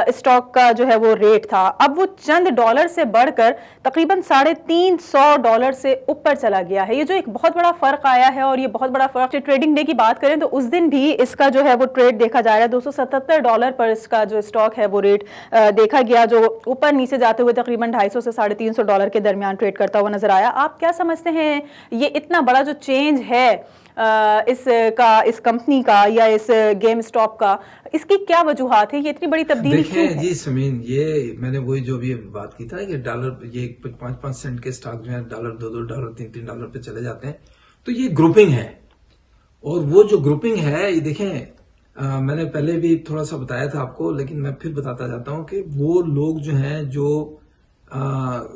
اسٹاک کا جو ہے وہ ریٹ تھا. اب وہ چند ڈالر سے بڑھ کر تقریباً $350 سے اوپر چلا گیا ہے. یہ جو ایک بہت بڑا فرق آیا ہے اور یہ بہت بڑا فرق ٹریڈنگ ڈے کی بات کریں تو اس دن بھی اس کا جو ہے وہ ٹریڈ دیکھا جا رہا ہے $277 پر اس کا جو اسٹاک ہے وہ ریٹ دیکھا گیا, جو اوپر نیچے جاتے ہوئے تقریباً $250 سے $350 کے درمیان ٹریڈ کرتا ہوا نظر آیا. آپ کیا سمجھتے ہیں یہ اتنا بڑا جو چینج ہے اس کمپنی کا یا اس گیم اسٹاپ کا, اس کی کیا وجوہات ہیں, یہ اتنی بڑی تبدیلی کیوں ہے؟ دیکھیں جی سمین, یہ میں نے وہی جو بھی بات کی تھا کہ ڈالر یہ 5 سینٹ کے اسٹاک جو ہیں $2 $3 پہ چلے جاتے ہیں, تو یہ گروپنگ ہے. اور وہ جو گروپنگ ہے یہ دیکھیں میں نے پہلے بھی تھوڑا سا بتایا تھا آپ کو, لیکن میں پھر بتاتا جاتا ہوں کہ وہ لوگ جو ہیں جو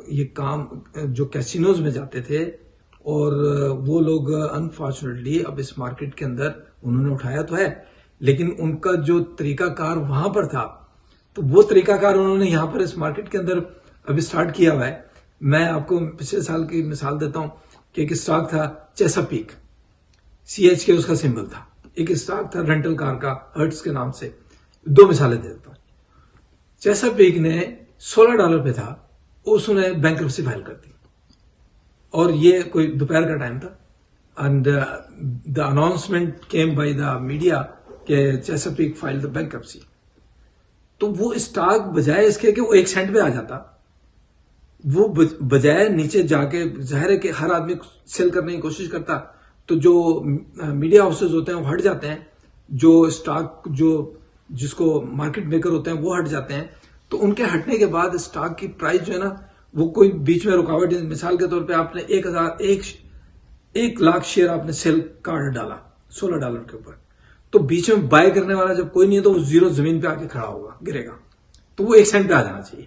یہ کام جو کیسینوز میں جاتے تھے اور وہ لوگ انفارچونیٹلی اب اس مارکیٹ کے اندر انہوں نے اٹھایا تو ہے, لیکن ان کا جو طریقہ کار وہاں پر تھا تو وہ طریقہ کار انہوں نے یہاں پر اس مارکیٹ کے اندر ابھی سٹارٹ کیا ہوا ہے. میں آپ کو پچھلے سال کی مثال دیتا ہوں کہ ایک اسٹاک تھا چیساپیک, CH کے اس کا سمبل تھا. ایک اسٹاک تھا رینٹل کار کا ہرٹس کے نام سے. 2 مثالیں دیتا ہوں. چیساپیک نے $16 پہ تھا, اس نے بینکرپسی فائل کر دی, اور یہ کوئی دوپہر کا ٹائم تھا, and the announcement came by the media کہ چیساپیک فائل دا بینکرپسی. تو وہ اسٹاک بجائے اس کے کہ وہ 1 سینٹ پہ آ جاتا, وہ بجائے نیچے جا کے, ظاہر ہے کہ ہر آدمی سیل کرنے کی کوشش کرتا, تو جو میڈیا ہاؤسز ہوتے ہیں وہ ہٹ جاتے ہیں, جو اسٹاک جس کو مارکیٹ میکر ہوتے ہیں وہ ہٹ جاتے ہیں. تو ان کے ہٹنے کے بعد اسٹاک کی پرائس جو ہے نا وہ کوئی بیچ میں رکاوٹ, مثال کے طور پہ آپ نے 1 لاکھ شیئر آپ نے سیل کارڈ ڈالا $16 کے اوپر, تو بیچ میں بائی کرنے والا جب کوئی نہیں ہے تو وہ زیرو زمین پہ آ کے کھڑا ہوگا, گرے گا, تو وہ 1 سینٹ پہ آ جانا چاہیے.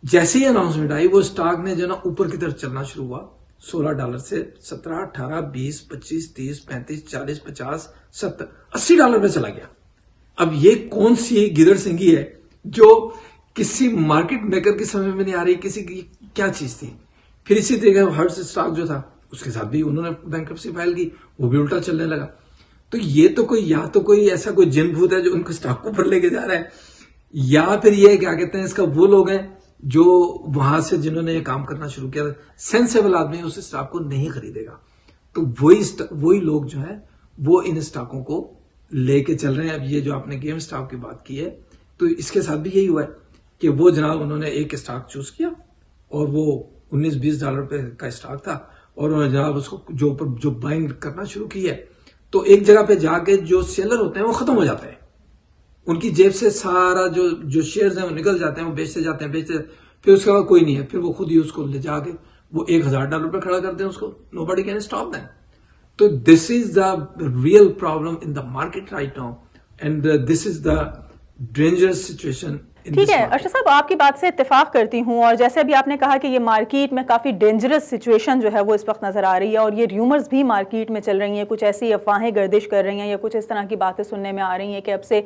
جیسے ہی اناؤنسمنٹ آئی وہ اسٹاک نے جو نا اوپر کی طرف چلنا شروع ہوا, $16 سے 17, 18, 20, 25, 30, 35, 40, 50, 70, $80 پہ چلا گیا. اب یہ کون سی گدڑ سنگھی ہے جو کسی مارکیٹ میکر کی سمجھ میں نہیں آ رہی, کسی کی کیا چیز تھی. پھر اسی طریقے ہرٹس اسٹاک جو تھا اس کے ساتھ بھی انہوں نے بینکرپسی فائل کی, وہ بھی الٹا چلنے لگا. تو یہ تو کوئی ایسا کوئی جن بھوت ہے جو ان کو اسٹاک کو اوپر لے کے جا رہا ہے, یا پھر یہ کیا کہتے ہیں اس کا وہ لوگ ہیں جو وہاں سے جنہوں نے یہ کام کرنا شروع کیا. سینسیبل آدمی اس اسٹاک کو نہیں خریدے گا, تو وہی لوگ جو ہیں وہ ان اسٹاکوں کو لے کے چل رہے ہیں. اب یہ جو آپ نے گیم اسٹاک کی بات کی ہے, تو اس کے ساتھ بھی یہی ہوا ہے کہ وہ جناب انہوں نے ایک اسٹاک چوز کیا, اور وہ $19-20 پہ کا اسٹاک تھا, اور انہوں نے جناب اس کو جو بائنگ کرنا شروع کی ہے, تو ایک جگہ پہ جا کے جو سیلر ہوتے ہیں وہ ختم ہو جاتے ہیں, ان کی جیب سے سارا جو شیئرز ہیں وہ نکل جاتے ہیں, وہ بیچتے جاتے ہیں, پھر اس کے بعد کوئی نہیں ہے, پھر وہ خود ہی اس کو لے جا کے وہ $1,000 پہ کھڑا کرتے ہیں اس کو. nobody can stop them. تو this is the real problem in the market right now, and this is the dangerous situation. ٹھیک ہے ارشد صاحب, آپ کی بات سے اتفاق کرتی ہوں, اور جیسے ابھی آپ نے کہا کہ یہ مارکیٹ میں کافی ڈینجرس سچویشن جو ہے وہ اس وقت نظر آ رہی ہے, اور یہ ریومرز بھی مارکیٹ میں چل رہی ہیں, کچھ ایسی افواہیں گردش کر رہی ہیں یا کچھ اس طرح کی باتیں سننے میں آ رہی ہیں کہ اب سے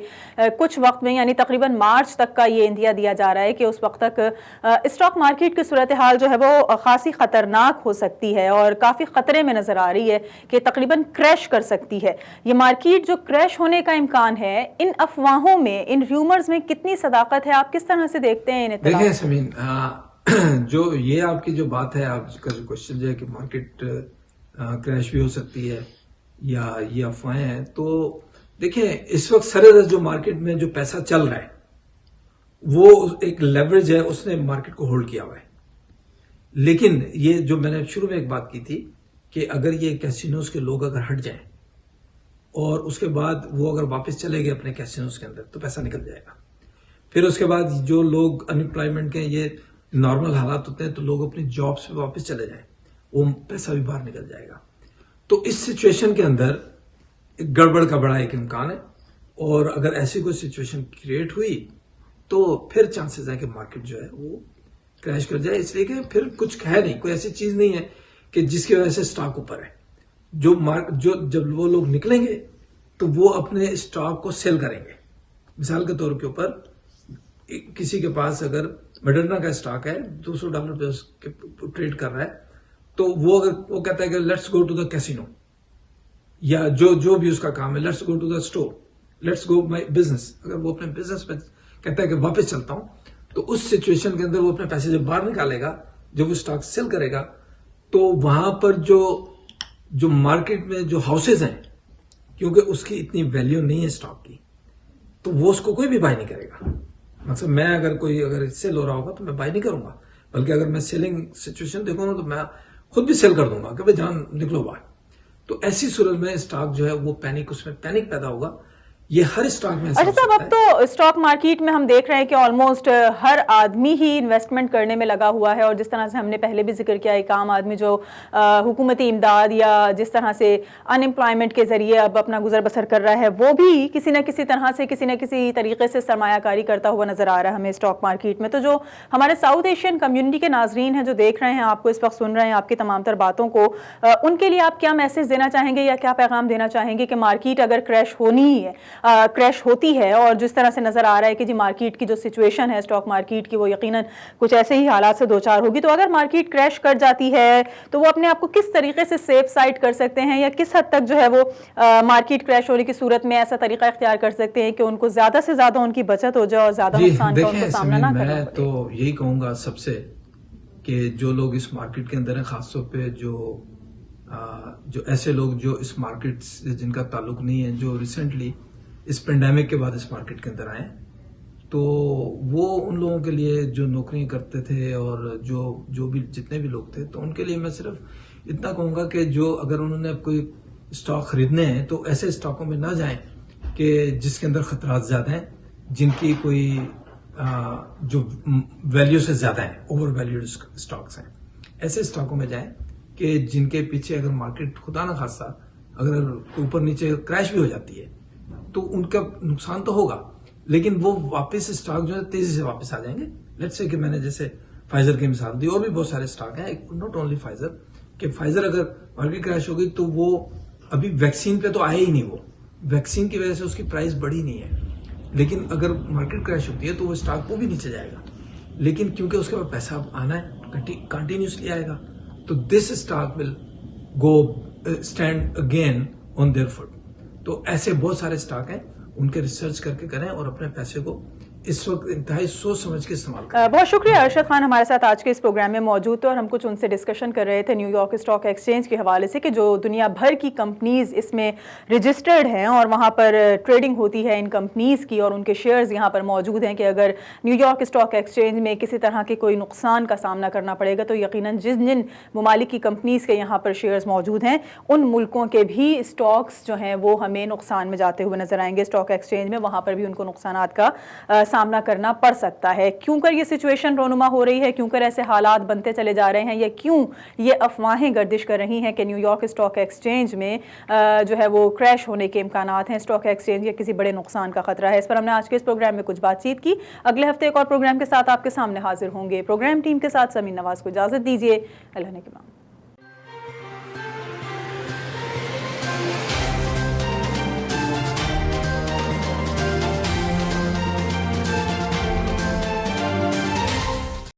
کچھ وقت میں, یعنی تقریباً مارچ تک کا یہ اندیا دیا جا رہا ہے کہ اس وقت تک اسٹاک مارکیٹ کی صورتحال جو ہے وہ خاصی خطرناک ہو سکتی ہے, اور کافی خطرے میں نظر آ رہی ہے کہ تقریباً کریش کر سکتی ہے. یہ مارکیٹ جو کریش ہونے کا امکان ہے, ان افواہوں میں, ان ریومرز میں کتنی صداقت ہے, آپ کس طرح سے دیکھتے ہیں ان اطلاعات؟ دیکھیں سمین, جو یہ آپ کی جو بات ہے, آپ کا جو کوشچن جو ہے کہ مارکیٹ کریش بھی ہو سکتی ہے یا یہ افواہیں ہیں, تو دیکھیں اس وقت سررس جو مارکیٹ میں جو پیسہ چل رہا ہے وہ ایک لیوریج ہے, اس نے مارکیٹ کو ہولڈ کیا ہوا ہے. لیکن یہ جو میں نے شروع میں ایک بات کی تھی کہ اگر یہ کیسینوز کے لوگ اگر ہٹ جائیں اور اس کے بعد وہ اگر واپس چلے گئے اپنے کیسینوز کے اندر, تو پیسہ نکل جائے گا. پھر اس کے بعد جو لوگ انپلائمنٹ کے یہ نارمل حالات ہوتے ہیں تو لوگ اپنی جابس پہ واپس چلے جائیں, وہ پیسہ بھی باہر نکل جائے گا. تو اس سچویشن کے اندر گڑبڑ کا بڑا ایک امکان ہے, اور اگر ایسی کوئی سچویشن کریٹ ہوئی تو پھر چانسز ہے کہ مارکیٹ جو ہے وہ کریش کر جائے, اس لیے کہ پھر کچھ ہے نہیں, کوئی ایسی چیز نہیں ہے کہ جس کی وجہ سے اسٹاک اوپر ہے. جب وہ لوگ نکلیں گے تو وہ اپنے اسٹاک کو سیل کریں گے. مثال کے طور کے اوپر کسی کے پاس اگر مڈرنا کا اسٹاک ہے $200 پہ ٹریڈ کر رہا ہے, تو وہ کہتا ہے کہ let's go to the casino, یا جو بھی اس کا کام ہے, let's go to the store, let's go my business. اگر وہ اپنے بزنس میں کہتا ہے کہ واپس چلتا ہوں, تو اس سچویشن کے اندر وہ اپنے پیسے جب باہر نکالے گا, جب وہ اسٹاک سیل کرے گا, تو وہاں پر جو مارکیٹ میں جو ہاؤسز ہیں, کیونکہ اس کی اتنی ویلیو نہیں ہے اسٹاک کی, تو وہ اس کو کوئی بھی بائی نہیں کرے گا. مطلب میں اگر سیل ہو رہا ہوگا تو میں بائی نہیں کروں گا, بلکہ اگر میں سیلنگ سچویشن دیکھوں گا تو میں خود بھی سیل کر دوں گا کہ بھائی جان نکلو باہر. تو ایسی صورت میں اسٹاک جو ہے وہ اس میں پینک پیدا ہوگا. یہ ہر اسٹاک میں اچھا صاحب, اب تو اسٹاک مارکیٹ میں ہم دیکھ رہے ہیں کہ آلموسٹ ہر آدمی ہی انویسٹمنٹ کرنے میں لگا ہوا ہے, اور جس طرح سے ہم نے پہلے بھی ذکر کیا, ایک عام آدمی جو حکومتی امداد یا جس طرح سے ان امپلائمنٹ کے ذریعے اب اپنا گزر بسر کر رہا ہے, وہ بھی کسی نہ کسی طرح سے کسی نہ کسی طریقے سے سرمایہ کاری کرتا ہوا نظر آ رہا ہے ہمیں اسٹاک مارکیٹ میں. تو جو ہمارے ساؤتھ ایشین کمیونٹی کے ناظرین ہیں جو دیکھ رہے ہیں, آپ کو اس وقت سن رہے ہیں, آپ کی تمام تر باتوں کو, ان کے لیے آپ کیا میسج دینا چاہیں گے یا کیا پیغام دینا چاہیں گے کہ مارکیٹ اگر کریش ہونی ہی ہے, کریش ہوتی ہے اور جس طرح سے نظر آ رہا ہے کہ جی مارکیٹ کی جو سچویشن ہے اسٹاک مارکیٹ کی وہ یقیناً کچھ ایسے ہی حالات سے دوچار ہوگی، تو اگر مارکیٹ کریش کر جاتی ہے تو وہ اپنے آپ کو کس طریقے سے سیف سائڈ کر سکتے ہیں، یا کس حد تک جو ہے وہ مارکیٹ کریش ہونے کی صورت میں ایسا طریقہ اختیار کر سکتے ہیں کہ ان کو زیادہ سے زیادہ ان کی بچت ہو جائے اور زیادہ نقصان کا ان کو سامنا نہ کرنا پڑے؟ میں تو یہی کہوں گا سب سے کہ جو لوگ اس مارکیٹ کے اندر ہیں، خاص طور پہ جو ایسے لوگ جو اس مارکیٹ سے جن کا تعلق نہیں ہے، جو ریسنٹلی اس پینڈیمک کے بعد اس مارکیٹ کے اندر آئے، تو وہ ان لوگوں کے لیے جو نوکریاں کرتے تھے اور جو بھی جتنے بھی لوگ تھے، تو ان کے لیے میں صرف اتنا کہوں گا کہ جو اگر انہوں نے اب کوئی اسٹاک خریدنے ہیں تو ایسے اسٹاکوں میں نہ جائیں کہ جس کے اندر خطرات زیادہ ہیں، جن کی کوئی جو ویلیو سے زیادہ ہیں، اوور ویلیوڈ اسٹاکس ہیں، ایسے اسٹاکوں میں جائیں کہ جن کے پیچھے اگر مارکیٹ خدا نہ خاصہ اگر اوپر نیچے کریش بھی ہو جاتی ہے تو ان کا نقصان تو ہوگا، لیکن وہ واپس اسٹاک جو ہے تیزی سے واپس آ جائیں گے. لیٹس سے کہ میں نے جیسے فائزر کی مثال دی، اور بھی بہت سارے اسٹاک ہیں، ناٹ اونلی فائزر، کہ فائزر اگر مارکیٹ کریش ہو گئی تو وہ ابھی ویکسین پہ تو آئے ہی نہیں، وہ ویکسین کی وجہ سے اس کی پرائس بڑھی نہیں ہے، لیکن اگر مارکیٹ کریش ہوتی ہے تو وہ اسٹاک وہ بھی نیچے جائے گا، لیکن کیونکہ اس کے بعد پیسہ آنا ہے کنٹینیوسلی آئے گا، تو this stock will go stand again on their feet. تو ایسے بہت سارے اسٹاک ہیں، ان کے ریسرچ کر کے کریں اور اپنے پیسے کو اس وقت انتہائی سوچ سمجھ کے استعمال کریں. بہت شکریہ ارشد خان ہمارے ساتھ آج کے اس پروگرام میں موجود تھے، اور ہم کچھ ان سے ڈسکشن کر رہے تھے نیو یارک اسٹاک ایکسچینج کے حوالے سے کہ جو دنیا بھر کی کمپنیز اس میں رجسٹرڈ ہیں اور وہاں پر ٹریڈنگ ہوتی ہے ان کمپنیز کی، اور ان کے شیئرز یہاں پر موجود ہیں، کہ اگر نیو یارک اسٹاک ایکسچینج میں کسی طرح کے کوئی نقصان کا سامنا کرنا پڑے گا تو یقیناً جن ممالک کی کمپنیز کے یہاں پر شیئرز موجود ہیں ان ملکوں کے بھی اسٹاکس جو ہیں وہ ہمیں نقصان میں جاتے ہوئے نظر آئیں گے اسٹاک ایکسچینج میں، وہاں پر بھی ان کو نقصانات کا سامنا کرنا پڑ سکتا ہے. کیوں کر یہ سچویشن رونما ہو رہی ہے، کیوں کر ایسے حالات بنتے چلے جا رہے ہیں، یا کیوں یہ افواہیں گردش کر رہی ہیں کہ نیو یارک اسٹاک ایکسچینج میں جو ہے وہ کریش ہونے کے امکانات ہیں، اسٹاک ایکسچینج یا کسی بڑے نقصان کا خطرہ ہے، اس پر ہم نے آج کے اس پروگرام میں کچھ بات چیت کی. اگلے ہفتے ایک اور پروگرام کے ساتھ آپ کے سامنے حاضر ہوں گے. پروگرام ٹیم کے ساتھ سمین نواز کو اجازت دیجیے. اللہ نے کے